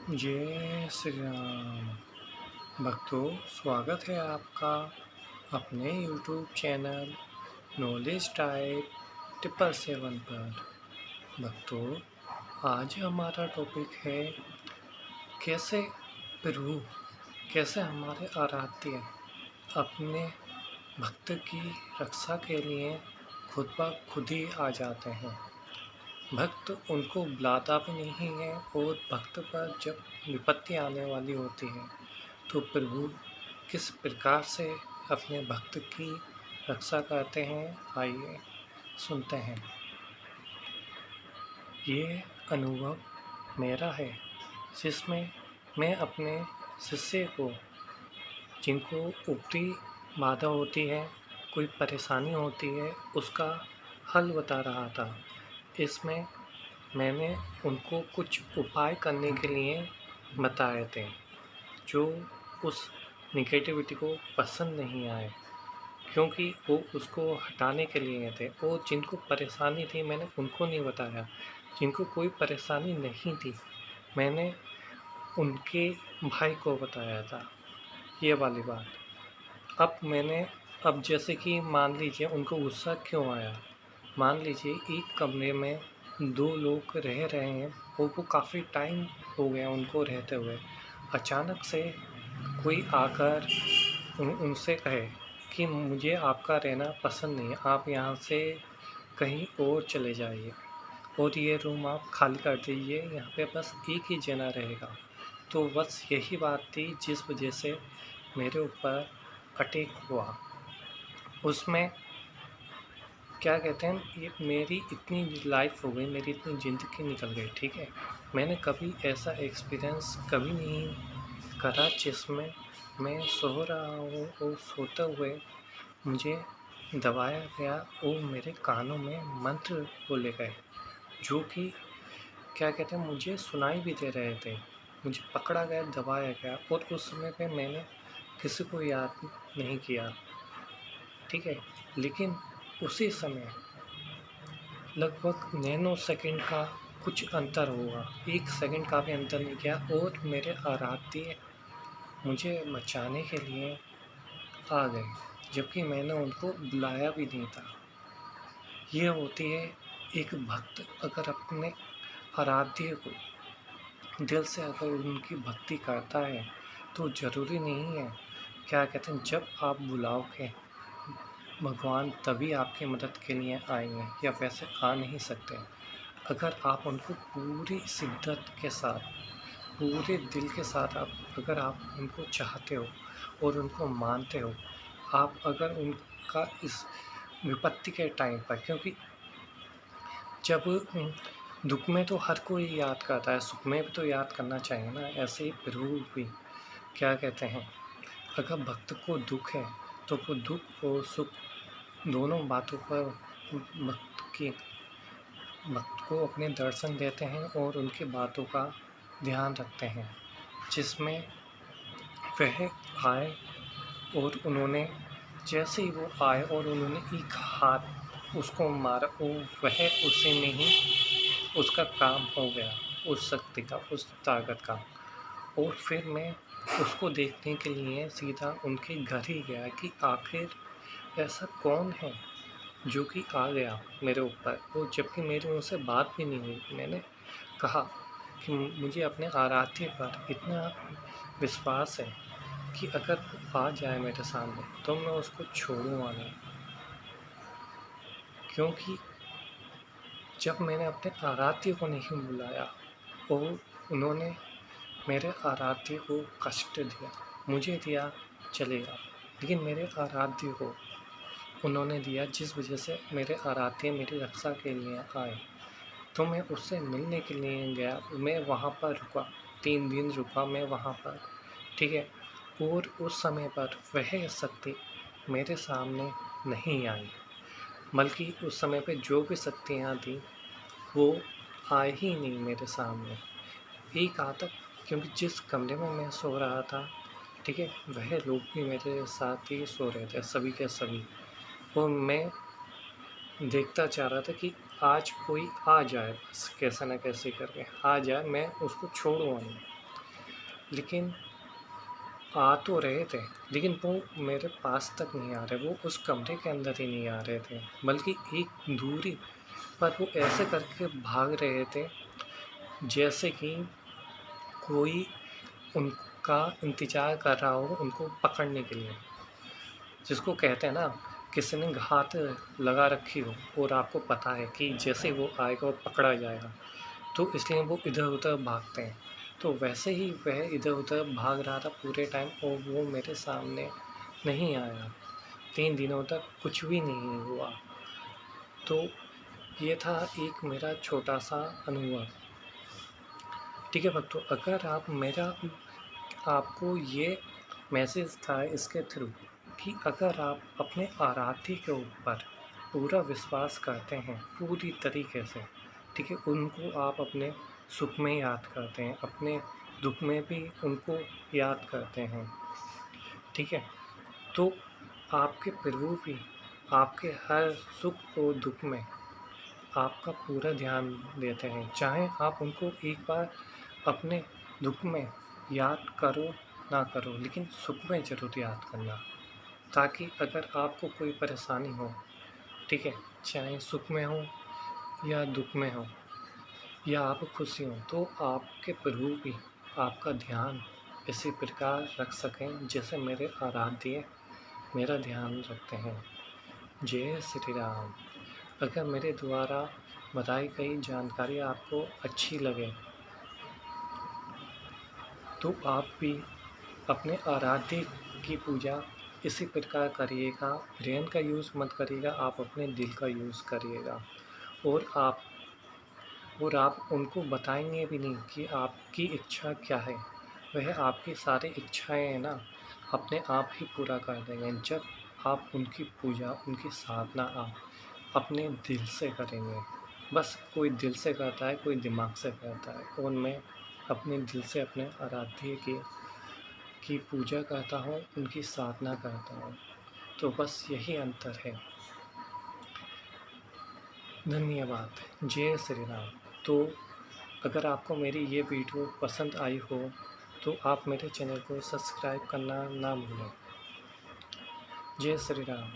जय श्री राम। भक्तों, स्वागत है आपका अपने YouTube चैनल नॉलेज टाइप 777 पर। भक्तों, आज हमारा टॉपिक है कैसे प्रभु कैसे हमारे आराध्य अपने भक्त की रक्षा के लिए खुद ब खुद ही आ जाते हैं। भक्त उनको बुलाता भी नहीं है और भक्त पर जब विपत्ति आने वाली होती है तो प्रभु किस प्रकार से अपने भक्त की रक्षा करते हैं, आइए सुनते हैं। ये अनुभव मेरा है जिसमें मैं अपने शिष्य को, जिनको ऊपरी बाधा होती है, कोई परेशानी होती है, उसका हल बता रहा था। इसमें मैंने उनको कुछ उपाय करने के लिए बताए थे जो उस निगेटिविटी को पसंद नहीं आए, क्योंकि वो उसको हटाने के लिए थे। और जिनको परेशानी थी मैंने उनको नहीं बताया, जिनको कोई परेशानी नहीं थी मैंने उनके भाई को बताया था। ये वाली बात अब जैसे कि मान लीजिए उनको गुस्सा क्यों आया। मान लीजिए एक कमरे में 2 लोग रह रहे हैं और वो काफ़ी टाइम हो गया उनको रहते हुए। अचानक से कोई आकर उनसे कहे कि मुझे आपका रहना पसंद नहीं है, आप यहाँ से कहीं और चले जाइए और ये रूम आप खाली कर दीजिए, यहाँ पे बस एक ही जना रहेगा। तो बस यही बात थी जिस वजह से मेरे ऊपर अटैक हुआ। उसमें क्या कहते हैं, ये मेरी इतनी लाइफ हो गई, मेरी इतनी ज़िंदगी निकल गई, ठीक है। मैंने कभी ऐसा एक्सपीरियंस कभी नहीं करा जिसमें मैं सो रहा हूँ और सोते हुए मुझे दबाया गया और मेरे कानों में मंत्र बोले गए, जो कि क्या कहते हैं, मुझे सुनाई भी दे रहे थे। मुझे पकड़ा गया, दबाया गया और उस समय पे मैंने किसी को याद नहीं किया, ठीक है। लेकिन उसी समय लगभग नैनो सेकंड का कुछ अंतर होगा, 1 सेकंड का भी अंतर नहीं किया और मेरे आराध्य मुझे बचाने के लिए आ गए, जबकि मैंने उनको बुलाया भी नहीं था। ये होती है एक भक्त अगर अपने आराध्य को दिल से अगर उनकी भक्ति करता है तो ज़रूरी नहीं है, क्या कहते हैं, जब आप बुलाओगे भगवान तभी आपकी मदद के लिए आएंगे, या वैसे आ नहीं सकते। अगर आप उनको पूरी शिद्दत के साथ, पूरे दिल के साथ अगर आप उनको चाहते हो और उनको मानते हो, आप अगर उनका इस विपत्ति के टाइम पर, क्योंकि जब दुख में तो हर कोई याद करता है, सुख में भी तो याद करना चाहिए ना। ऐसे ही प्रभु भी क्या कहते हैं, अगर भक्त को दुख है तो वो दुख और सुख दोनों बातों पर भक्त को अपने दर्शन देते हैं और उनकी बातों का ध्यान रखते हैं। जिसमें वह आए और उन्होंने, जैसे ही वो आए और उन्होंने एक हाथ उसको मारा, वह उसी में ही उसका काम हो गया, उस शक्ति का, उस ताकत का। और फिर मैं उसको देखने के लिए सीधा उनके घर ही गया कि आखिर ऐसा कौन है जो कि आ गया मेरे ऊपर। और जबकि मेरी उनसे बात भी नहीं हुई, मैंने कहा कि मुझे अपने आराध्य पर इतना विश्वास है कि अगर वो आ जाए मेरे सामने तो मैं उसको छोड़ूंगा नहीं। क्योंकि जब मैंने अपने आराध्य को नहीं बुलाया और उन्होंने मेरे आराध्य को कष्ट दिया, मुझे दिया चलेगा, लेकिन मेरे आराध्य को उन्होंने दिया, जिस वजह से मेरे आराध्य मेरी रक्षा के लिए आए। तो मैं उससे मिलने के लिए गया, मैं वहाँ पर रुका, 3 दिन रुका मैं वहाँ पर, ठीक है। और उस समय पर वह शक्ति मेरे सामने नहीं आई, बल्कि उस समय पे जो भी शक्तियाँ थी वो आए ही नहीं मेरे सामने। एक आतंक, क्योंकि जिस कमरे में मैं सो रहा था, ठीक है, वह लोग भी मेरे साथ ही सो रहे थे, सभी के सभी। और मैं देखता चाह रहा था कि आज कोई आ जाए, बस कैसे न कैसे करके आ जाए, मैं उसको छोड़ूंगा नहीं। लेकिन आ तो रहे थे, लेकिन वो मेरे पास तक नहीं आ रहे, वो उस कमरे के अंदर ही नहीं आ रहे थे, बल्कि एक दूरी पर वो ऐसे करके भाग रहे थे जैसे कि कोई उनका इंतज़ार कर रहा हो उनको पकड़ने के लिए। जिसको कहते हैं ना, किसी ने घात लगा रखी हो और आपको पता है कि जैसे वो आएगा वो पकड़ा जाएगा, तो इसलिए वो इधर-उधर भागते हैं। तो वैसे ही वह इधर-उधर भाग रहा था पूरे टाइम और वो मेरे सामने नहीं आया। 3 दिनों तक कुछ भी नहीं हुआ। तो ये था एक मेरा छोटा-सा अनुभव। ठीक है भक्तों, अगर आप मेरा आपको ये मैसेज था इसके थ्रू कि अगर आप अपने आराध्य के ऊपर पूरा विश्वास करते हैं पूरी तरीके से, ठीक है, उनको आप अपने सुख में याद करते हैं, अपने दुख में भी उनको याद करते हैं, ठीक है, तो आपके प्रभु भी आपके हर सुख और दुख में आपका पूरा ध्यान देते हैं। चाहे आप उनको एक बार अपने दुख में याद करो ना करो, लेकिन सुख में ज़रूर याद करना, ताकि अगर आपको कोई परेशानी हो, ठीक है, चाहे सुख में हो या दुख में हो या आप खुशी हो, तो आपके प्रभु भी आपका ध्यान इसी प्रकार रख सकें जैसे मेरे आराध्य मेरा ध्यान रखते हैं। जय श्री राम। अगर मेरे द्वारा बताई गई जानकारी आपको अच्छी लगे तो आप भी अपने आराध्य की पूजा इसी प्रकार करिएगा। ब्रेन का यूज़ मत करिएगा, आप अपने दिल का यूज़ करिएगा। और आप उनको बताएंगे भी नहीं कि आपकी इच्छा क्या है, वह आपकी सारी इच्छाएं हैं ना अपने आप ही पूरा कर देंगे जब आप उनकी पूजा उनकी साधना आप अपने दिल से करेंगे। बस कोई दिल से करता है, कोई दिमाग से करता है, और मैं अपने दिल से अपने आराध्य की पूजा करता हूँ, उनकी साधना करता हूँ। तो बस यही अंतर है। धन्यवाद। जय श्री राम। तो अगर आपको मेरी ये वीडियो पसंद आई हो तो आप मेरे चैनल को सब्सक्राइब करना ना भूलें। जय श्री राम।